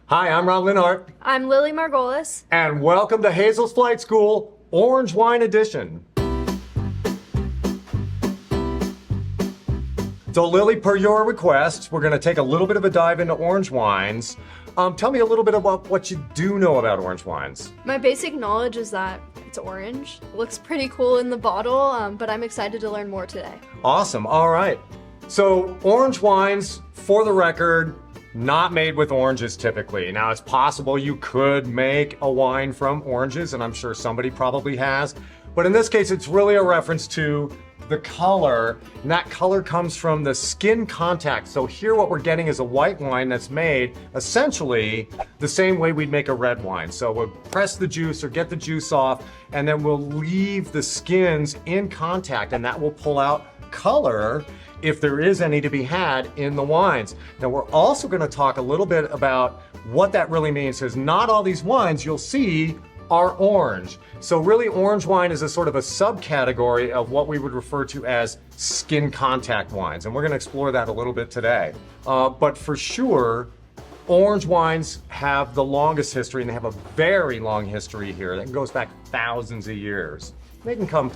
Hi, I'm Ron Linhart, I'm Lily Margolis. and welcome to Hazel's Flight School Orange Wine Edition. So Lily, per your request, we're going to take a little bit of a dive into orange wines. Tell me a little bit about what you do know about orange wines. My basic knowledge is that it's orange. It looks pretty cool in the bottle, but I'm excited to learn more today. Awesome. All right. So orange wines, for the record, not made with oranges typically. Now, it's possible you could make a wine from oranges, and I'm sure somebody probably has. But in this case, it's really a reference to the color, and that color comes from the skin contact. So here what we're getting is a white wine that's made essentially the same way we'd make a red wine. So we'll press the juice or get the juice off, and then we'll leave the skins in contact, and that will pull out color if there is any to be had in the wines. Now we're also going to talk a little bit about what that really means, because not all these wines you'll see are orange. So really orange wine is a sort of a subcategory of what we would refer to as skin contact wines, and we're going to explore that a little bit today. But for sure, orange wines have the longest history, and they have a very long history here that goes back thousands of years. They can come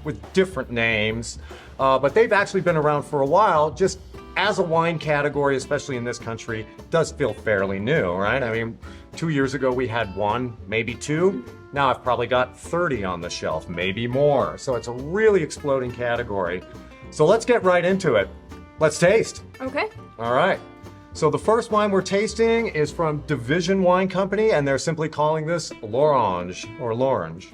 with different names, but they've actually been around for a while. Just as a wine category, especially in this country, does feel fairly new, right? I mean, 2 years ago we had one, maybe two. Now I've probably got 30 on the shelf, maybe more. So it's a really exploding category. So let's get right into it. Let's taste. Okay. All right. So the first wine we're tasting is from Division Wine Company, and they're simply calling this L'Orange or L'Orange.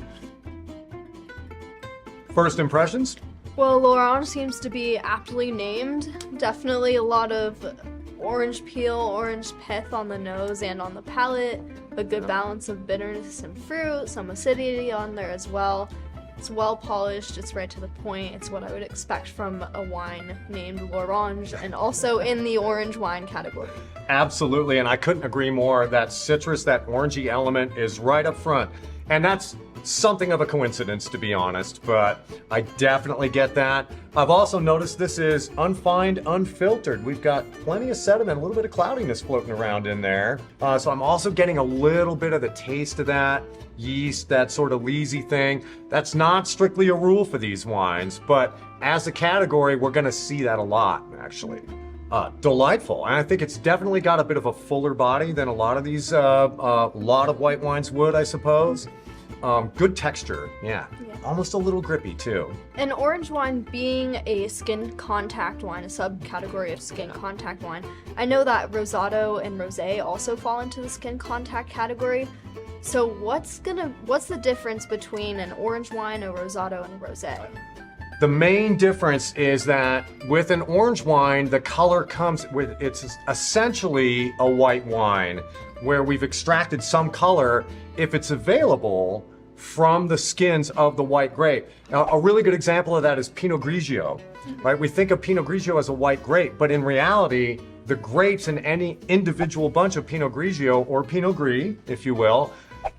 First impressions? Well, L'Orange seems to be aptly named. Definitely a lot of orange peel, orange pith on the nose and on the palate. A good balance of bitterness and fruit, some acidity on there as well. It's well polished, it's right to the point. It's what I would expect from a wine named L'Orange, and also in the orange wine category. Absolutely, and I couldn't agree more. That citrus, that orangey element is right up front. And that's something of a coincidence, to be honest, but I definitely get that. I've also noticed this is unfined, unfiltered. We've got plenty of sediment, a little bit of cloudiness floating around in there. So I'm also getting a little bit of the taste of that yeast, that sort of leesy thing. That's not strictly a rule for these wines, but as a category, we're gonna see that a lot, actually. Delightful, and I think it's definitely got a bit of a fuller body than a lot of these, lot of white wines would, I suppose. Good texture, yeah. Almost a little grippy too. An orange wine being a skin contact wine, a subcategory of skin contact wine, I know that Rosado and Rosé also fall into the skin contact category. So what's the difference between an orange wine, a Rosado, and a Rosé? The main difference is that with an orange wine, the color comes with, it's essentially a white wine where we've extracted some color, if it's available, from the skins of the white grape. Now, a really good example of that is Pinot Grigio, right? We think of Pinot Grigio as a white grape, but in reality, the grapes in any individual bunch of Pinot Grigio, or Pinot Gris, if you will,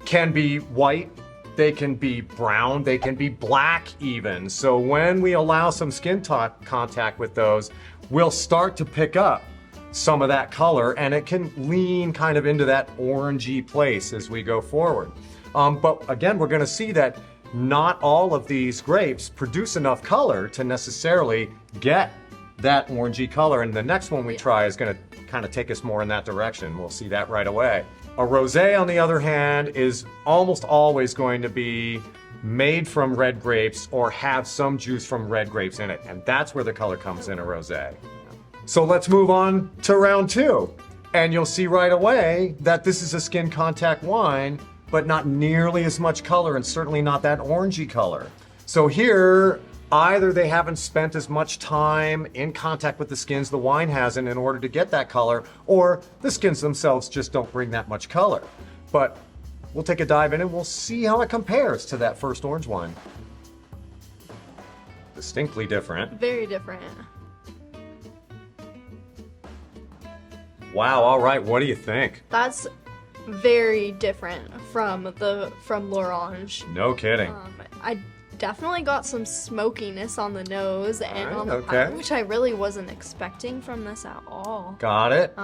can be white, they can be brown, they can be black even. So when we allow some skin contact with those, we'll start to pick up some of that color, and it can lean kind of into that orangey place as we go forward. But again, we're gonna see that not all of these grapes produce enough color to necessarily get that orangey color, and the next one we try is gonna kind of take us more in that direction. We'll see that right away. A rosé, on the other hand, is almost always going to be made from red grapes or have some juice from red grapes in it, and that's where the color comes in a rosé. So let's move on to round two, and you'll see right away that this is a skin contact wine, but not nearly as much color, and certainly not that orangey color. So here, either they haven't spent as much time in contact with the skins, the wine hasn't, in order to get that color, or the skins themselves just don't bring that much color. But we'll take a dive in and we'll see how it compares to that first orange wine. Distinctly different. Very different. Wow, all right, what do you think? That's very different from L'Orange. No kidding. I definitely got some smokiness on the nose and on the palate, which I really wasn't expecting from this at all. Got it.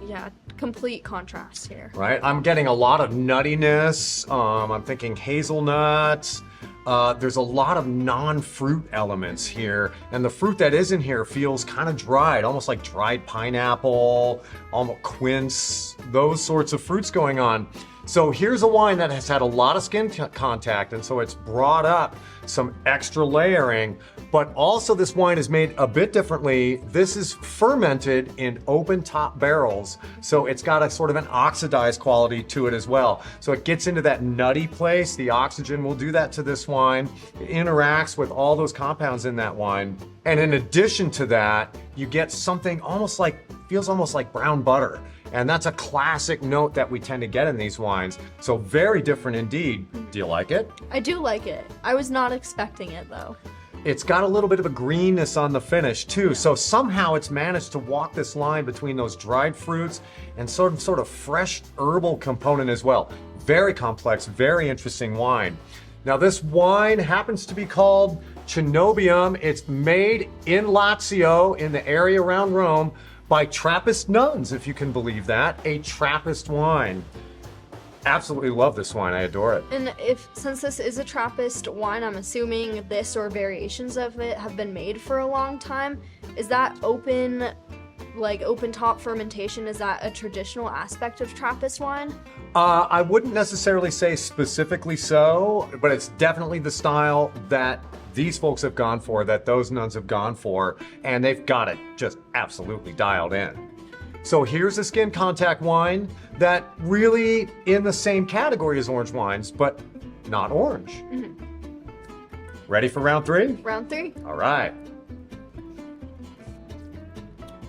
yeah, complete contrast here. Right? I'm getting a lot of nuttiness. I'm thinking hazelnuts. There's a lot of non-fruit elements here, and the fruit that is in here feels kind of dried, almost like dried pineapple, almost quince, those sorts of fruits going on. So here's a wine that has had a lot of skin contact, and so it's brought up some extra layering, but also this wine is made a bit differently. This is fermented in open top barrels, so it's got a sort of an oxidized quality to it as well. So it gets into that nutty place. The oxygen will do that to this wine. It interacts with all those compounds in that wine. And in addition to that, you get something feels almost like brown butter. And that's a classic note that we tend to get in these wines. So very different indeed. Do you like it? I do like it. I was not expecting it though. It's got a little bit of a greenness on the finish too. So somehow it's managed to walk this line between those dried fruits and sort of fresh herbal component as well. Very complex, very interesting wine. Now this wine happens to be called Coenobium. It's made in Lazio, in the area around Rome, by Trappist nuns, if you can believe that. A Trappist wine. Absolutely love this wine. I adore it. And since this is a Trappist wine, I'm assuming this or variations of it have been made for a long time. Is that open top fermentation? Is that a traditional aspect of Trappist wine? I wouldn't necessarily say specifically so, but it's definitely the style that these folks have gone for, that those nuns have gone for, and they've got it just absolutely dialed in. So here's a skin contact wine that really in the same category as orange wines, but not orange. Mm-hmm. Ready for round three? Round three. All right.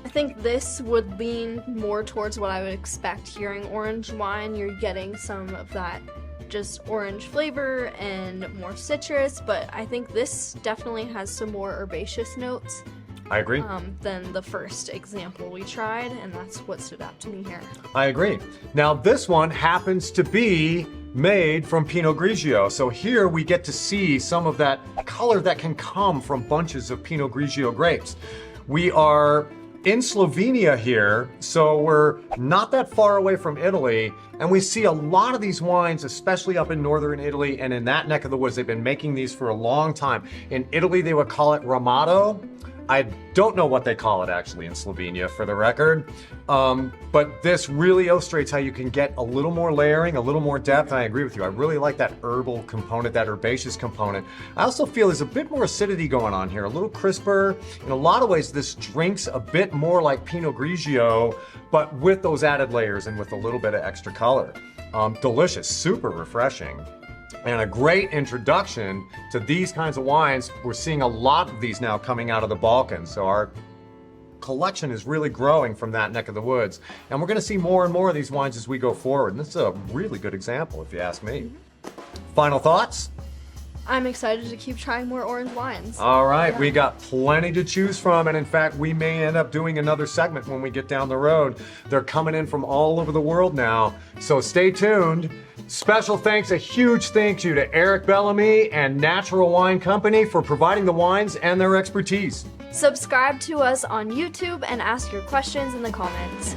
I think this would lean more towards what I would expect hearing orange wine. You're getting some of that just orange flavor and more citrus, but I think this definitely has some more herbaceous notes. I agree. Than the first example we tried, and that's what stood out to me here. I agree. Now this one happens to be made from Pinot Grigio. So here we get to see some of that color that can come from bunches of Pinot Grigio grapes. We are in Slovenia here, so we're not that far away from Italy, and we see a lot of these wines, especially up in northern Italy and in that neck of the woods. They've been making these for a long time. In Italy, they would call it Ramato. I don't know what they call it actually in Slovenia, for the record, but this really illustrates how you can get a little more layering, a little more depth. I agree with you. I really like that herbal component, that herbaceous component. I also feel there's a bit more acidity going on here, a little crisper. In a lot of ways, this drinks a bit more like Pinot Grigio, but with those added layers and with a little bit of extra color. Delicious, super refreshing. And a great introduction to these kinds of wines. We're seeing a lot of these now coming out of the Balkans. So our collection is really growing from that neck of the woods. And we're going to see more and more of these wines as we go forward. And this is a really good example, if you ask me. Final thoughts? I'm excited to keep trying more orange wines. All right, we got plenty to choose from, and in fact, we may end up doing another segment when we get down the road. They're coming in from all over the world now, so stay tuned. Special thanks, a huge thank you to Eric Bellamy and Natural Wine Company for providing the wines and their expertise. Subscribe to us on YouTube and ask your questions in the comments.